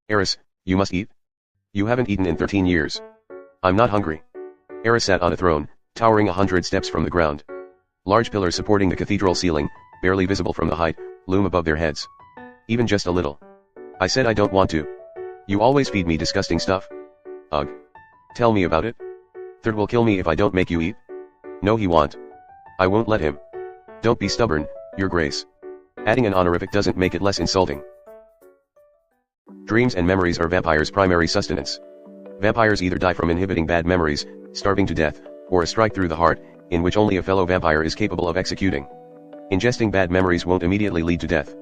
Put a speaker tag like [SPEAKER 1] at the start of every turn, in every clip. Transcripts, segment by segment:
[SPEAKER 1] Heiress, you must eat. You haven't eaten in 13 years. I'm not hungry. Heiress sat on a throne, towering 100 steps from the ground. Large pillars supporting the cathedral ceiling, barely visible from the height, loom above their heads. Even just a little. I said I don't want to. You always feed me disgusting stuff. Ugh. Tell me about it. Third will kill me if I don't make you eat. No, he won't. I won't let him. Don't be stubborn, Your Grace. Adding an honorific doesn't make it less insulting. Dreams and memories are vampires' primary sustenance. Vampires either die from inhibiting bad memories, starving to death, or a strike through the heart, in which only a fellow vampire is capable of executing. Ingesting bad memories won't immediately lead to death.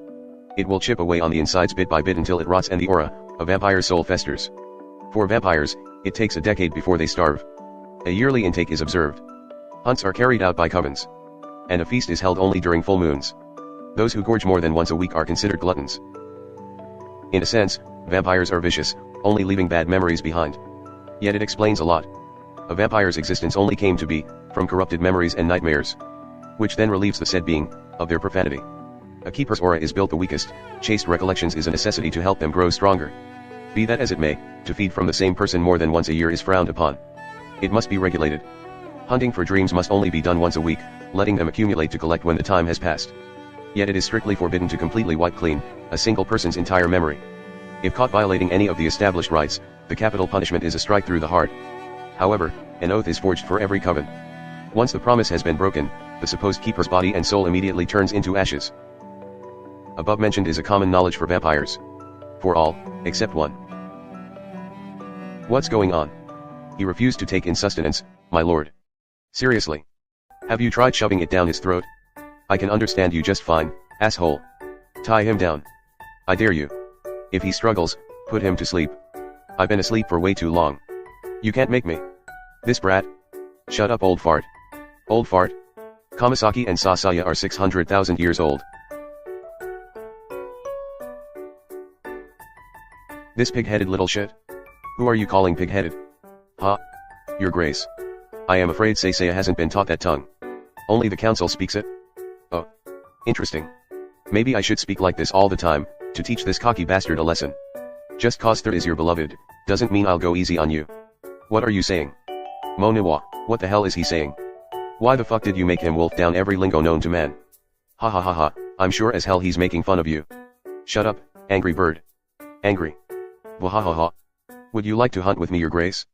[SPEAKER 1] It will chip away on the insides bit by bit until it rots and the aura, a vampire's soul festers. For vampires, it takes a decade before they starve. A yearly intake is observed. Hunts are carried out by covens. And a feast is held only during full moons. Those who gorge more than once a week are considered gluttons. In a sense, vampires are vicious, only leaving bad memories behind. Yet it explains a lot. A vampire's existence only came to be, from corrupted memories and nightmares. Which then relieves the said being, of their profanity. A keeper's aura is built the weakest, chaste recollections is a necessity to help them grow stronger. Be that as it may, to feed from the same person more than once a year is frowned upon. It must be regulated. Hunting for dreams must only be done once a week, letting them accumulate to collect when the time has passed. Yet it is strictly forbidden to completely wipe clean a single person's entire memory. If caught violating any of the established rites, the capital punishment is a strike through the heart. However, an oath is forged for every coven. Once the promise has been broken, the supposed keeper's body and soul immediately turns into ashes. Above mentioned is a common knowledge for vampires. For all, except one. What's going on? He refused to take in sustenance, my lord. Seriously. Have you tried shoving it down his throat? I can understand you just fine, asshole. Tie him down. I dare you. If he struggles, put him to sleep. I've been asleep for way too long. You can't make me. This brat. Shut up, old fart. Old fart. Kamasaki and Sasaya are 600,000 years old. This pig-headed little shit? Who are you calling pig-headed? Huh? Your Grace. I am afraid Sasaya hasn't been taught that tongue. Only the council speaks it? Oh. Interesting. Maybe I should speak like this all the time, to teach this cocky bastard a lesson. Just cause third is your beloved, doesn't mean I'll go easy on you. What are you saying? Moniwa, what the hell is he saying? Why the fuck did you make him wolf down every lingo known to man? Ha ha ha ha, I'm sure as hell he's making fun of you. Shut up, angry bird. Angry. Wahahaha. Would you like to hunt with me, Your Grace?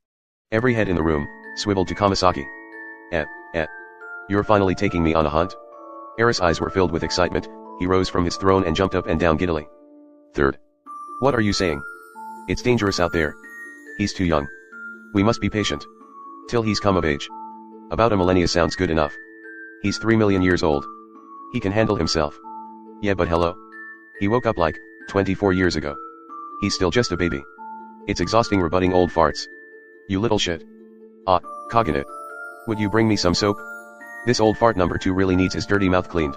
[SPEAKER 1] Every head in the room swiveled to Kamasaki. You're finally taking me on a hunt? Heiress' eyes were filled with excitement. He rose from his throne and jumped up and down giddily. Third. What are you saying? It's dangerous out there. He's too young. We must be patient. Till he's come of age. About a millennia sounds good enough. He's 3 million years old. He can handle himself. Yeah, but hello? He woke up like 24 years ago. He's still just a baby. It's exhausting rebutting old farts. You little shit. Cğᴜ. Would you bring me some soap? This old fart number 2 really needs his dirty mouth cleaned.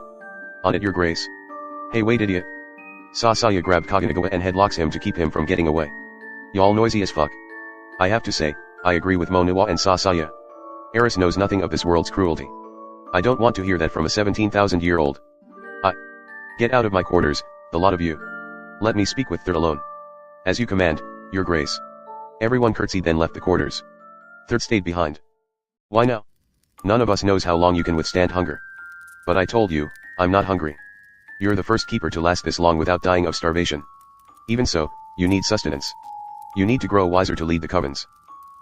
[SPEAKER 1] On it, Your Grace. Hey, wait, idiot. Sasaya grabbed Cğᴜ and headlocks him to keep him from getting away. Y'all noisy as fuck. I have to say, I agree with Moniwa and Sasaya. Heiress knows nothing of this world's cruelty. I don't want to hear that from a 17,000-year-old. Get out of my quarters, the lot of you. Let me speak with Third alone. As you command, Your Grace. Everyone curtsied then left the quarters. Third stayed behind. Why now? None of us knows how long you can withstand hunger. But I told you, I'm not hungry. You're the first keeper to last this long without dying of starvation. Even so, you need sustenance. You need to grow wiser to lead the covens.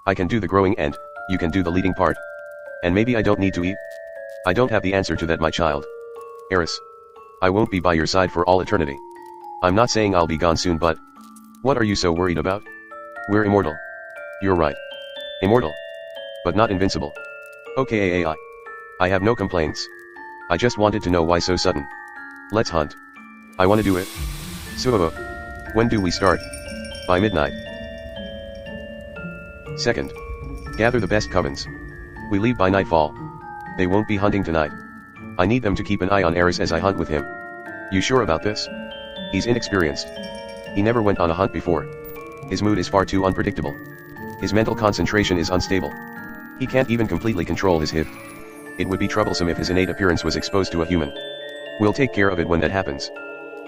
[SPEAKER 1] I can do the growing and, you can do the leading part. And maybe I don't need to eat? I don't have the answer to that, my child. Heiress. I won't be by your side for all eternity. I'm not saying I'll be gone soon, but... What are you so worried about? We're immortal. You're right. Immortal. But not invincible. Okay, I have no complaints. I just wanted to know why so sudden. Let's hunt. I wanna do it. Soooo. When do we start? By midnight. Second. Gather the best covens. We leave by nightfall. They won't be hunting tonight. I need them to keep an eye on Heiress as I hunt with him. You sure about this? He's inexperienced. He never went on a hunt before. His mood is far too unpredictable. His mental concentration is unstable. He can't even completely control his hip. It would be troublesome if his innate appearance was exposed to a human. We'll take care of it when that happens.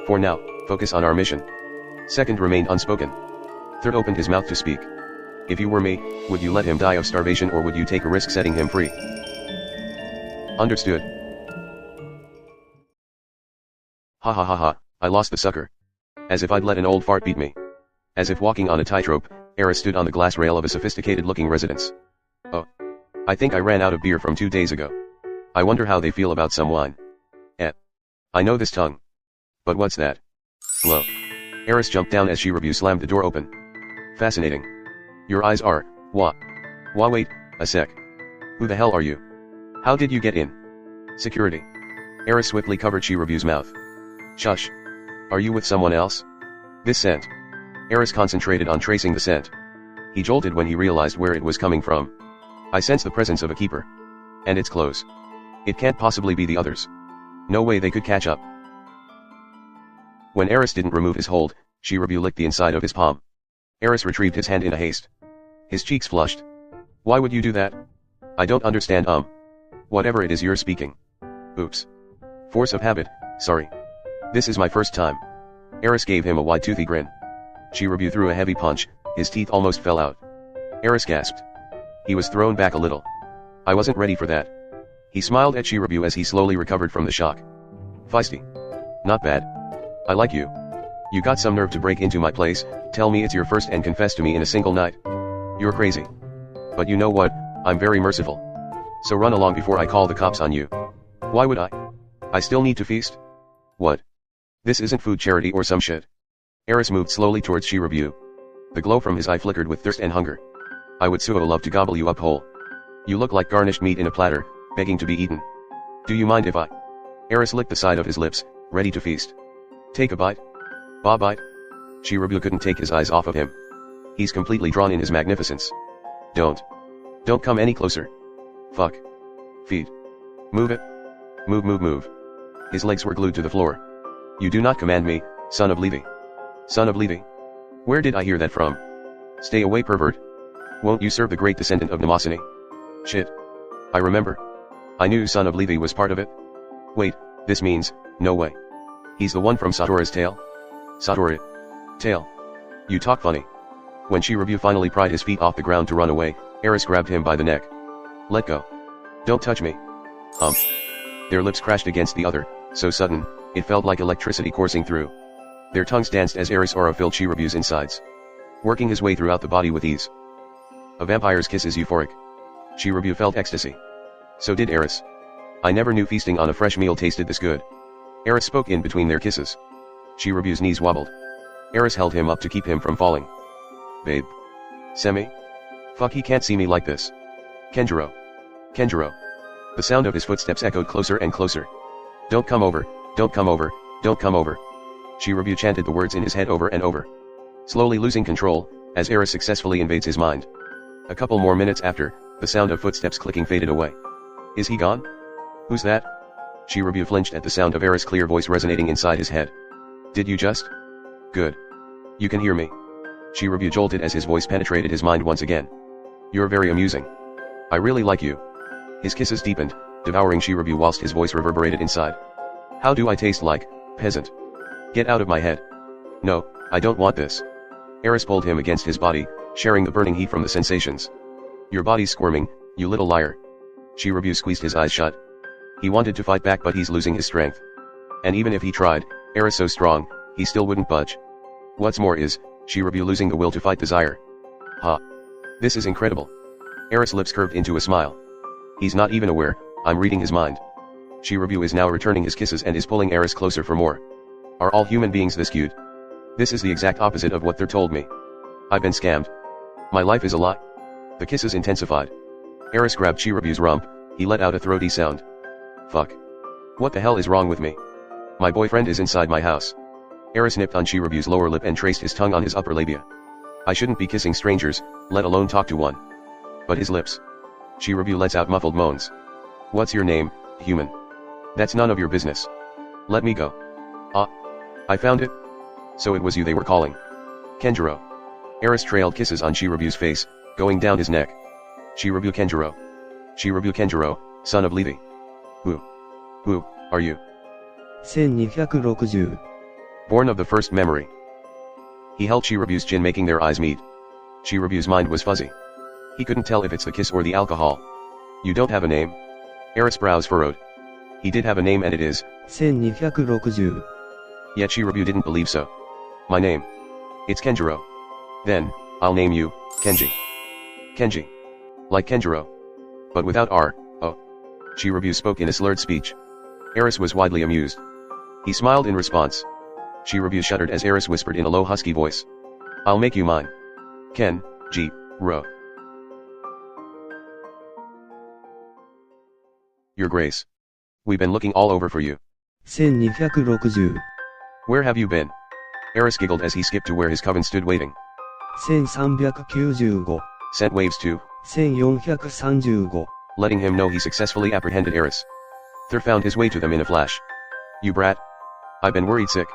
[SPEAKER 1] For now, focus on our mission. Second remained unspoken. Third opened his mouth to speak. If you were me, would you let him die of starvation or would you take a risk setting him free? Understood. Ha ha ha ha, I lost the sucker. As if I'd let an old fart beat me. As if walking on a tightrope, Eris stood on the glass rail of a sophisticated-looking residence. Oh. I think I ran out of beer from 2 days ago. I wonder how they feel about some wine. I know this tongue. But what's that? Hello. Eris jumped down as Shirabu slammed the door open. Fascinating. Your eyes are, what? Wait, a sec. Who the hell are you? How did you get in? Security. Eris swiftly covered Shirabu's mouth. Shush. Are you with someone else? This scent. Eris concentrated on tracing the scent. He jolted when he realized where it was coming from. I sense the presence of a keeper. And it's close. It can't possibly be the others. No way they could catch up. When Eris didn't remove his hold, Shirabu licked the inside of his palm. Eris retrieved his hand in a haste. His cheeks flushed. Why would you do that? I don't understand. Whatever it is you're speaking. Oops. Force of habit, sorry. This is my first time. Eris gave him a wide-toothy grin. Shirabu threw a heavy punch, his teeth almost fell out. Eris gasped. He was thrown back a little. I wasn't ready for that. He smiled at Shirabu as he slowly recovered from the shock. Feisty. Not bad. I like you. You got some nerve to break into my place, tell me it's your first and confess to me in a single night. You're crazy. But you know what, I'm very merciful. So run along before I call the cops on you. Why would I? I still need to feast? What? This isn't food charity or some shit. Eris moved slowly towards Shirabu. The glow from his eye flickered with thirst and hunger. I would so love to gobble you up whole. You look like garnished meat in a platter, begging to be eaten. Do you mind if I? Eris licked the side of his lips, ready to feast. Take a bite. Bite. Shirabu couldn't take his eyes off of him. He's completely drawn in his magnificence. Don't come any closer. Fuck. Feed. Move it. Move. His legs were glued to the floor. You do not command me, son of Lᴇғᴛ. Son of Lᴇғᴛ. Where did I hear that from? Stay away, pervert. Won't you serve the great descendant of Namasane? Shit. I remember. I knew son of Lᴇғᴛ was part of it. Wait, this means, no way. He's the one from Satoru's tale? Satoru. Tale. You talk funny. When Shirabu finally pried his feet off the ground to run away, Eris grabbed him by the neck. Let go. Don't touch me. Their lips crashed against the other, so sudden, it felt like electricity coursing through. Their tongues danced as Eris aura filled Shirabu's insides, working his way throughout the body with ease. A vampire's kiss is euphoric. Shirabu felt ecstasy. So did Eris. I never knew feasting on a fresh meal tasted this good. Eris spoke in between their kisses. Shirabu's knees wobbled. Eris held him up to keep him from falling. Babe. Semi? Fuck, he can't see me like this. Kenjiro. The sound of his footsteps echoed closer and closer. Don't come over, don't come over, don't come over. Shirabu chanted the words in his head over and over. Slowly losing control, as Eris successfully invades his mind. A couple more minutes after, the sound of footsteps clicking faded away. Is he gone? Who's that? Shirabu flinched at the sound of Eris' clear voice resonating inside his head. Did you just? Good. You can hear me. Shirabu jolted as his voice penetrated his mind once again. You're very amusing. I really like you. His kisses deepened, devouring Shirabu whilst his voice reverberated inside. How do I taste like, peasant? Get out of my head. No, I don't want this. Eris pulled him against his body, sharing the burning heat from the sensations. Your body's squirming, you little liar. Shirabu squeezed his eyes shut. He wanted to fight back, but he's losing his strength. And even if he tried, Eris so strong, he still wouldn't budge. What's more is, Shirabu losing the will to fight desire. Ha. This is incredible. Eris' lips curved into a smile. He's not even aware, I'm reading his mind. Shirabu is now returning his kisses and is pulling Eris closer for more. Are all human beings this cute? This is the exact opposite of what they're told me. I've been scammed. My life is a lie. The kisses intensified. Eris grabbed Shirabu's rump, he let out a throaty sound. Fuck. What the hell is wrong with me? My boyfriend is inside my house. Eris nipped on Shirabu's lower lip and traced his tongue on his upper labia. I shouldn't be kissing strangers, let alone talk to one. But his lips. Shirabu lets out muffled moans. What's your name, human? That's none of your business. Let me go. I found it. So it was you they were calling. Kenjiro. Eris trailed kisses on Shirabu's face, going down his neck. Shirabu Kenjiro, son of Lᴇғᴛ. Who are you?
[SPEAKER 2] 1260
[SPEAKER 1] Born of the first memory. He held Shirabu's chin, making their eyes meet. Shirabu's mind was fuzzy. He couldn't tell if it's the kiss or the alcohol. You don't have a name? Heiress' brows furrowed. He did have a name, and it is
[SPEAKER 2] 1260.
[SPEAKER 1] Yet Shirabu didn't believe so. My name. It's Kenjiro. Then, I'll name you, Kenji. Kenji. Like Kenjiro. But without R, oh. Shirabu spoke in a slurred speech. Heiress was widely amused. He smiled in response. Shirabu shuddered as Heiress whispered in a low husky voice. I'll make you mine. Kenjiro. Your Grace. We've been looking all over for you.
[SPEAKER 2] 1260.
[SPEAKER 1] Where have you been? Heiress giggled as he skipped to where his coven stood waiting.
[SPEAKER 2] 1395.
[SPEAKER 1] Sent waves to,
[SPEAKER 2] 1435.
[SPEAKER 1] letting him know he successfully apprehended Heiress. Thur found his way to them in a flash. You brat. I've been worried sick.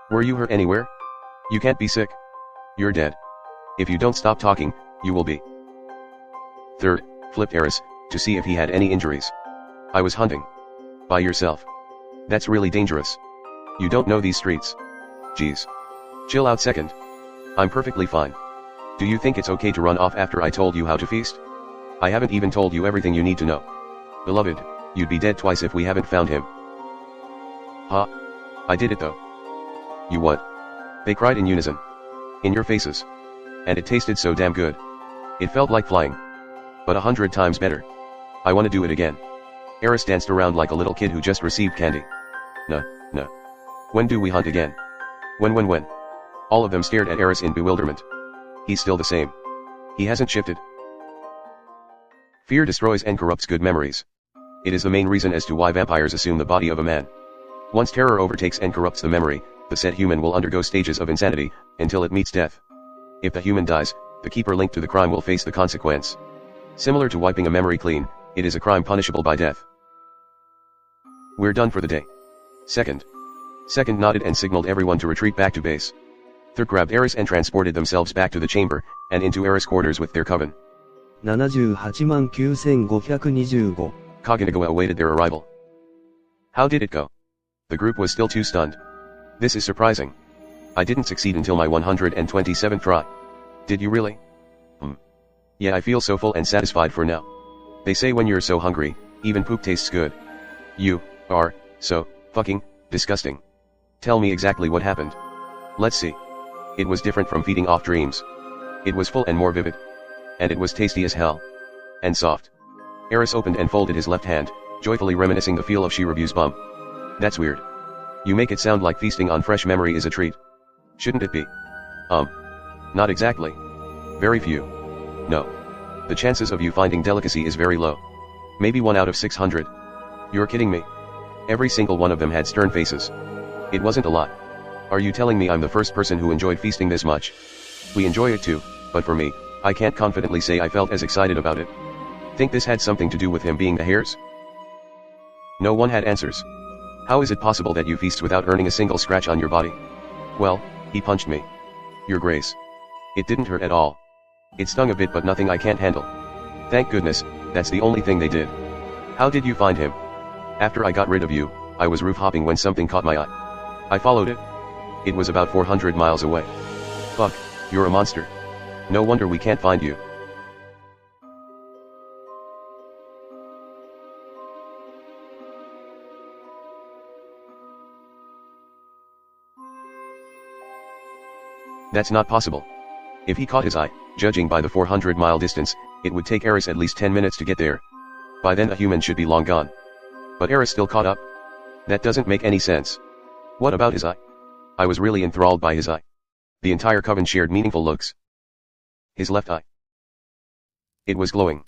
[SPEAKER 1] Were you hurt anywhere? You can't be sick. You're dead. If you don't stop talking, you will be. Third, flipped Heiress, to see if he had any injuries. I was hunting. By yourself. That's really dangerous. You don't know these streets. Geez. Chill out second. I'm perfectly fine. Do you think it's okay to run off after I told you how to feast? I haven't even told you everything you need to know. Beloved, you'd be dead twice if we haven't found him. Huh? I did it though. You what? They cried in unison. In your faces. And it tasted so damn good. It felt like flying. But 100 times better. I want to do it again. Heiress danced around like a little kid who just received candy. No. When do we hunt again? When? All of them stared at Heiress in bewilderment. He's still the same. He hasn't shifted. Fear destroys and corrupts good memories. It is the main reason as to why vampires assume the body of a man. Once terror overtakes and corrupts the memory, the said human will undergo stages of insanity, until it meets death. If the human dies, the keeper linked to the crime will face the consequence. Similar to wiping a memory clean, it is a crime punishable by death. We're done for the day. Second nodded and signaled everyone to retreat back to base. Third grabbed Heiress and transported themselves back to the chamber, and into Heiress' quarters with their coven.
[SPEAKER 2] 789,525.
[SPEAKER 1] Kaganawa awaited their arrival. How did it go? The group was still too stunned. This is surprising. I didn't succeed until my 127th try. Did you really? Yeah, I feel so full and satisfied for now. They say when you're so hungry, even poop tastes good. You are so fucking disgusting. Tell me exactly what happened. Let's see. It was different from feeding off dreams. It was full and more vivid. And it was tasty as hell. And soft. Heiress opened and folded his left hand, joyfully reminiscing the feel of Shirabu's bum. That's weird. You make it sound like feasting on fresh memory is a treat. Shouldn't it be? Not exactly. Very few. No. The chances of you finding delicacy is very low. Maybe 1 out of 600. You're kidding me. Every single one of them had stern faces. It wasn't a lot. Are you telling me I'm the first person who enjoyed feasting this much? We enjoy it too, but for me, I can't confidently say I felt as excited about it. Think this had something to do with him being the heirs? No one had answers. How is it possible that you feast without earning a single scratch on your body? Well, he punched me. Your Grace. It didn't hurt at all. It stung a bit, but nothing I can't handle. Thank goodness, that's the only thing they did. How did you find him? After I got rid of you, I was roof hopping when something caught my eye. I followed it. It was about 400 miles away. Fuck, you're a monster. No wonder we can't find you. That's not possible. If he caught his eye, judging by the 400-mile distance, it would take Heiress at least 10 minutes to get there. By then a human should be long gone. But Heiress still caught up? That doesn't make any sense. What about his eye? I was really enthralled by his eye. The entire coven shared meaningful looks. His left eye. It was glowing.